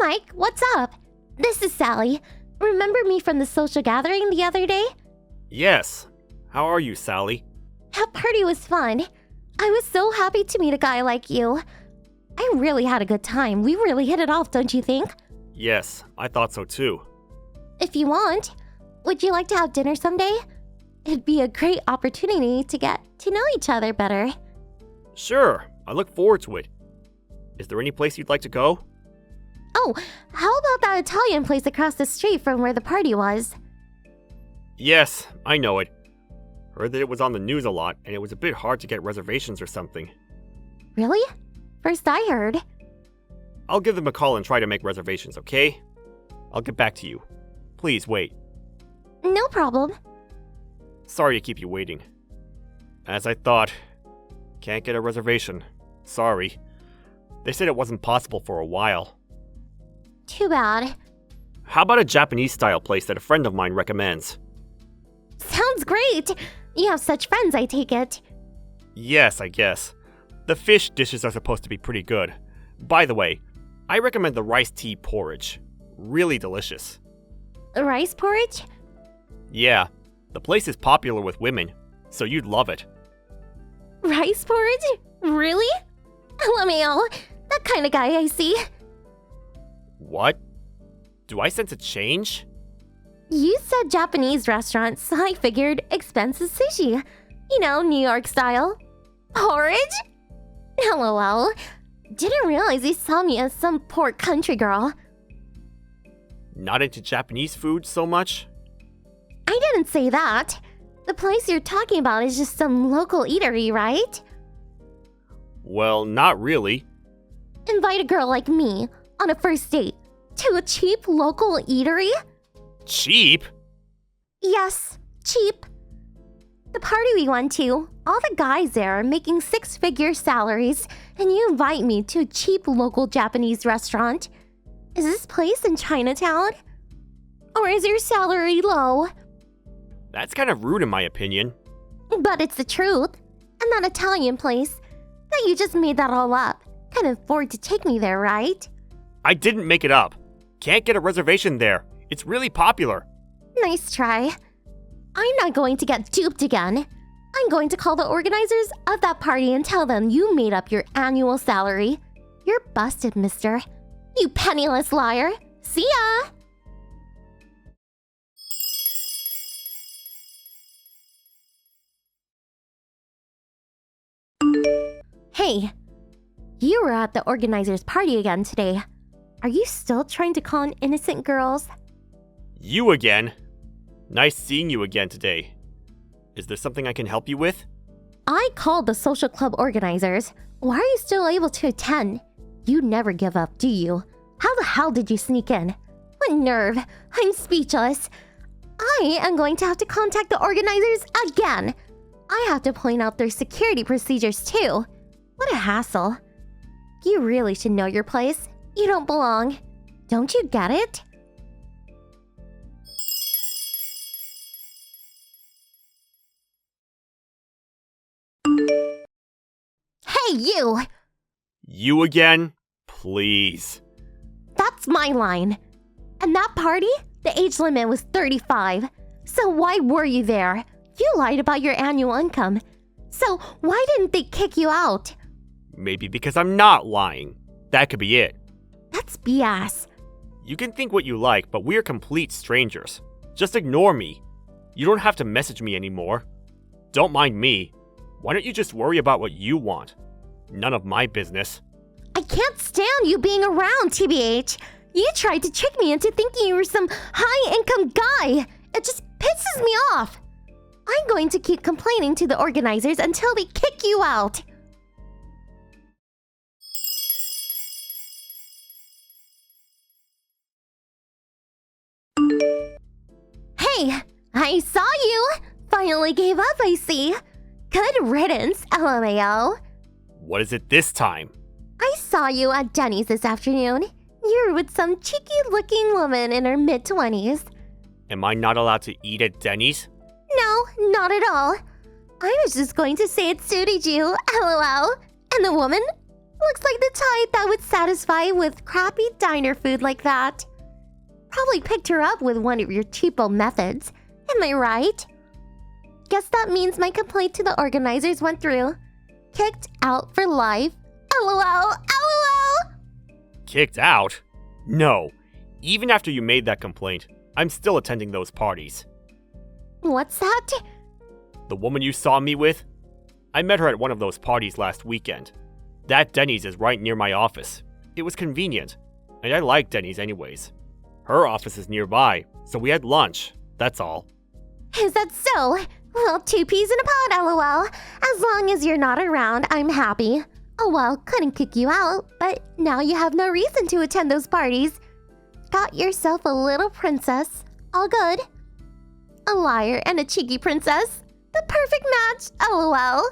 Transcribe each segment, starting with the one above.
Mike, what's up? This is Sally. Remember me from the social gathering the other day? Yes. How are you, Sally? That party was fun. I was so happy to meet a guy like you. I really had a good time. We really hit it off, don't you think? Yes, I thought so too. If you want, would you like to have dinner someday? It'd be a great opportunity to get to know each other better. Sure, I look forward to it. Is there any place you'd like to go? Oh, how about that Italian place across the street from where the party was? Yes, I know it. Heard that it was on the news a lot, and it was a bit hard to get reservations or something. Really? First I heard. I'll give them a call and try to make reservations, okay? I'll get back to you. Please wait. No problem. Sorry to keep you waiting. As I thought, can't get a reservation. Sorry. They said it wasn't possible for a while. Too bad. How about a Japanese-style place that a friend of mine recommends? Sounds great! You have such friends, I take it. Yes, I guess. The fish dishes are supposed to be pretty good. By the way, I recommend the rice tea porridge. Really delicious. Rice porridge? Yeah, the place is popular with women, so you'd love it. Rice porridge? Really? LMAO, that kind of guy I see. What? Do I sense a change? You said Japanese restaurants, so I figured expensive sushi. You know, New York style. Porridge? LOL. Didn't realize you saw me as some poor country girl. Not into Japanese food so much? I didn't say that. The place you're talking about is just some local eatery, right? Well, not really. Invite a girl like me on a first date to a cheap local eatery? Cheap? Yes, cheap. The party we went to, all the guys there are making six-figure salaries, and you invite me to a cheap local Japanese restaurant. Is this place in Chinatown? Or is your salary low? That's kind of rude in my opinion. But it's the truth. And that Italian place, that you just made that all up, can afford to take me there, right? I didn't make it up. Can't get a reservation there. It's really popular. Nice try. I'm not going to get duped again. I'm going to call the organizers of that party and tell them you made up your annual salary. You're busted, mister. You penniless liar. See ya! Hey, you were at the organizers' party again today. Are you still trying to con innocent girls? You again? Nice seeing you again today. Is there something I can help you with? I called the social club organizers. Why are you still able to attend? You never give up, do you? How the hell did you sneak in? What nerve! I'm speechless. I am going to have to contact the organizers again. I have to point out their security procedures too. What a hassle. You really should know your place. You don't belong. Don't you get it? Hey, you! You again? Please. That's my line. And that party, the age limit was 35. So why were you there? You lied about your annual income. So why didn't they kick you out? Maybe because I'm not lying. That could be it. That's BS. You can think what you like, but we're complete strangers. Just ignore me. You don't have to message me anymore. Don't mind me. Why don't you just worry about what you want? None of my business. I can't stand you being around, TBH. You tried to trick me into thinking you were some high-income guy. It just pisses me off. I'm going to keep complaining to the organizers until they kick you out. Hey, I saw you. Finally gave up, I see. Good riddance, LMAO. What is it this time? I saw you at Denny's this afternoon. You were with some cheeky-looking woman in her mid-20s. Am I not allowed to eat at Denny's? No, not at all. I was just going to say it suited you, LOL. And the woman? Looks like the type that would satisfy with crappy diner food like that. Probably picked her up with one of your cheapo methods. Am I right? Guess that means my complaint to the organizers went through. Kicked out for life. LOL, LOL! Kicked out? No. Even after you made that complaint, I'm still attending those parties. What's that? The woman you saw me with? I met her at one of those parties last weekend. That Denny's is right near my office. It was convenient, and I like Denny's anyways. Her office is nearby, so we had lunch, that's all. Is that so? Well, 2 peas in a pod, LOL. As long as you're not around, I'm happy. Oh well, couldn't kick you out, but now you have no reason to attend those parties. Got yourself a little princess. All good. A liar and a cheeky princess. The perfect match, LOL.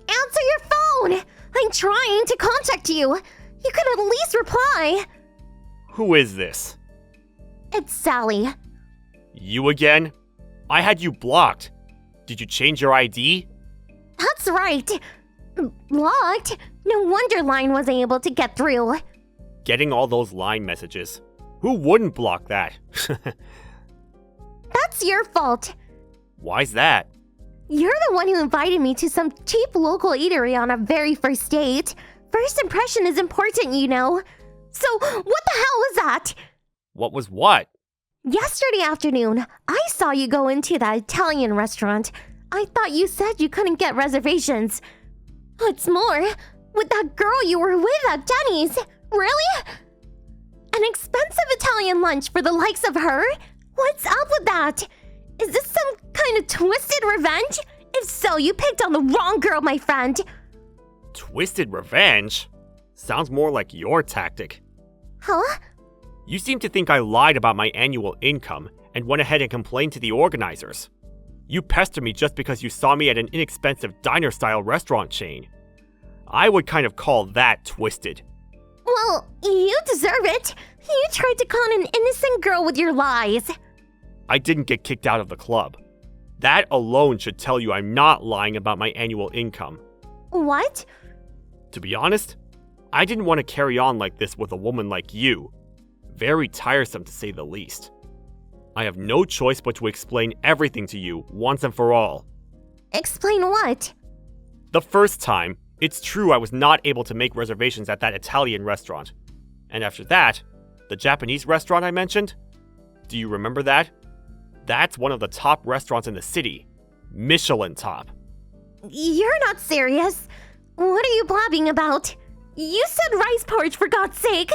Answer your phone! I'm trying to contact you. You could at least reply. Who is this? It's Sally. You again? I had you blocked. Did you change your ID? That's right. Blocked? No wonder Line wasn't able to get through. Getting all those line messages. Who wouldn't block that? That's your fault. Why's that? You're the one who invited me to some cheap local eatery on our very first date. First impression is important, you know. So, what the hell was that? What was what? Yesterday afternoon, I saw you go into that Italian restaurant. I thought you said you couldn't get reservations. What's more, with that girl you were with at Denny's. Really? An expensive Italian lunch for the likes of her? What's up with that? Is this some kind of twisted revenge? If so, you picked on the wrong girl, my friend. Twisted revenge? Sounds more like your tactic. Huh? You seem to think I lied about my annual income and went ahead and complained to the organizers. You pester me just because you saw me at an inexpensive diner-style restaurant chain. I would kind of call that twisted. Well, you deserve it. You tried to con an innocent girl with your lies. I didn't get kicked out of the club. That alone should tell you I'm not lying about my annual income. What? To be honest, I didn't want to carry on like this with a woman like you. Very tiresome to say the least. I have no choice but to explain everything to you once and for all. Explain what? The first time, it's true I was not able to make reservations at that Italian restaurant. And after that, the Japanese restaurant I mentioned? Do you remember that? That's one of the top restaurants in the city. Michelin top. You're not serious. What are you blabbing about? You said rice porridge for God's sake.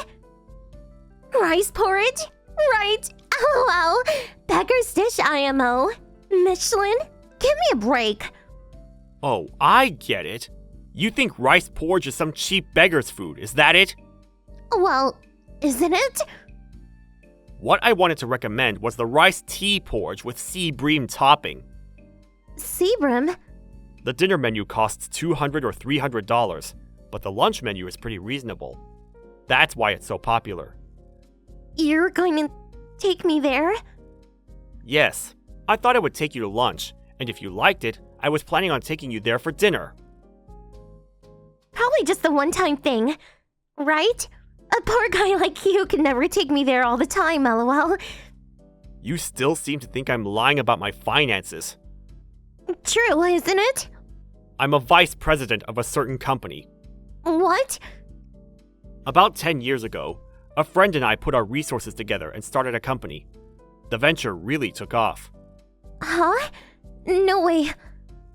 Rice porridge? Right. LOL. Beggar's dish IMO. Michelin? Give me a break. Oh, I get it. You think rice porridge is some cheap beggar's food, is that it? Well, isn't it? What I wanted to recommend was the rice tea porridge with sea bream topping. Seabrim? The dinner menu costs $200 or $300, but the lunch menu is pretty reasonable. That's why it's so popular. You're going to take me there? Yes, I thought I would take you to lunch, and if you liked it, I was planning on taking you there for dinner. Probably just a one-time thing, right? A poor guy like you can never take me there all the time, LOL. You still seem to think I'm lying about my finances. True, isn't it? I'm a vice president of a certain company. What? About 10 years ago, a friend and I put our resources together and started a company. The venture really took off. Huh? No way.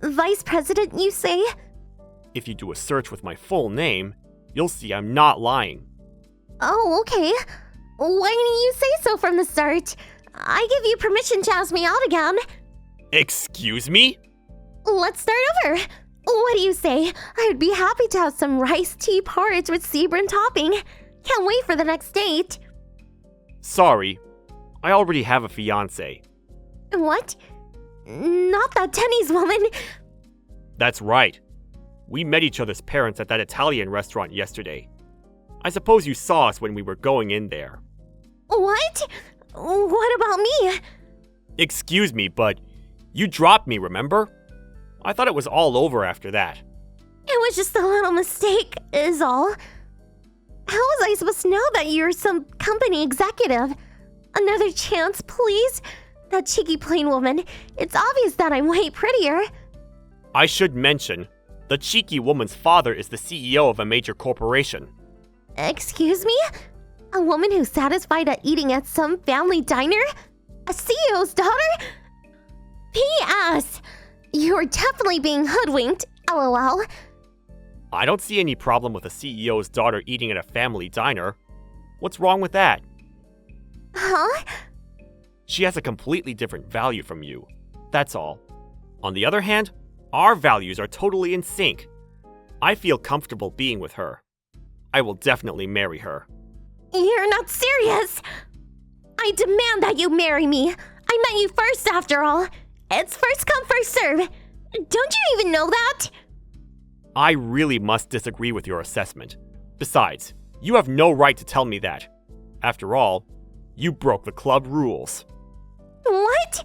Vice president, you say? If you do a search with my full name, you'll see I'm not lying. Oh, okay. Why didn't you say so from the start? I give you permission to ask me out again. Excuse me? Let's start over. What do you say? I would be happy to have some rice tea porridge with Seabrim topping. Can't wait for the next date. Sorry, I already have a fiance. What? Not that Denny's woman. That's right. We met each other's parents at that Italian restaurant yesterday. I suppose you saw us when we were going in there. What? What about me? Excuse me, but you dropped me, remember? I thought it was all over after that. It was just a little mistake, is all. How was I supposed to know that you're some company executive? Another chance, please? That cheeky plain woman. It's obvious that I'm way prettier. I should mention, the cheeky woman's father is the CEO of a major corporation. Excuse me? A woman who's satisfied at eating at some family diner? A CEO's daughter? P.S. You're definitely being hoodwinked, LOL. I don't see any problem with a CEO's daughter eating at a family diner. What's wrong with that? Huh? She has a completely different value from you. That's all. On the other hand, our values are totally in sync. I feel comfortable being with her. I will definitely marry her. You're not serious! I demand that you marry me! I met you first, after all! It's first come, first serve! Don't you even know that? I really must disagree with your assessment. Besides, you have no right to tell me that. After all, you broke the club rules. What?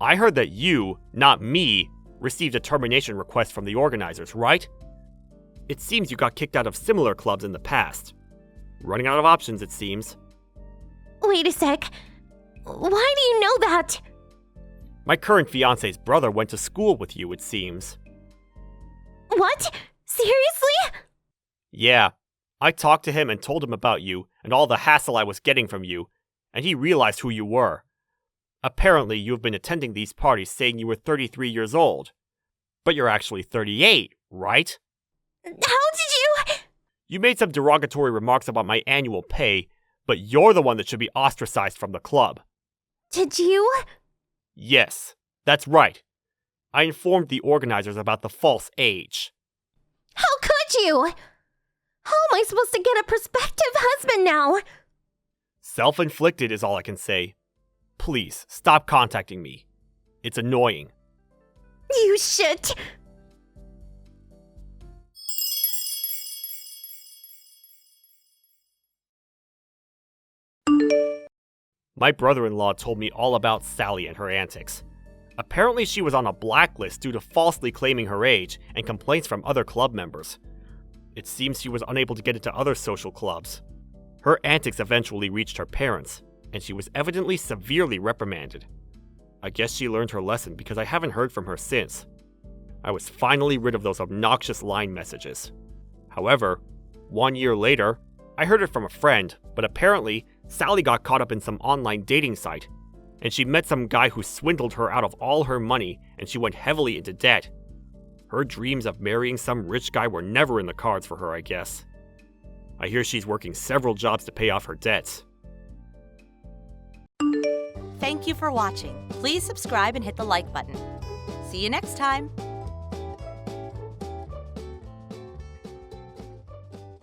I heard that you, not me, received a termination request from the organizers, right? It seems you got kicked out of similar clubs in the past. Running out of options, it seems. Wait a sec. Why do you know that? My current fiance's brother went to school with you, it seems. What? Seriously? Yeah. I talked to him and told him about you and all the hassle I was getting from you, and he realized who you were. Apparently, you have been attending these parties saying you were 33 years old. But you're actually 38, right? How did you... You made some derogatory remarks about my annual pay, but you're the one that should be ostracized from the club. Did you? Yes, that's right. I informed the organizers about the false age. How could you? How am I supposed to get a prospective husband now? Self-inflicted is all I can say. Please, stop contacting me. It's annoying. You shit! My brother-in-law told me all about Sally and her antics. Apparently she was on a blacklist due to falsely claiming her age and complaints from other club members. It seems she was unable to get into other social clubs. Her antics eventually reached her parents, and she was evidently severely reprimanded. I guess she learned her lesson because I haven't heard from her since. I was finally rid of those obnoxious line messages. However, 1 year later, I heard it from a friend, but apparently Sally got caught up in some online dating site, and she met some guy who swindled her out of all her money, and she went heavily into debt. Her dreams of marrying some rich guy were never in the cards for her, I guess. I hear she's working several jobs to pay off her debts. Thank you for watching. Please subscribe and hit the like button. See you next time.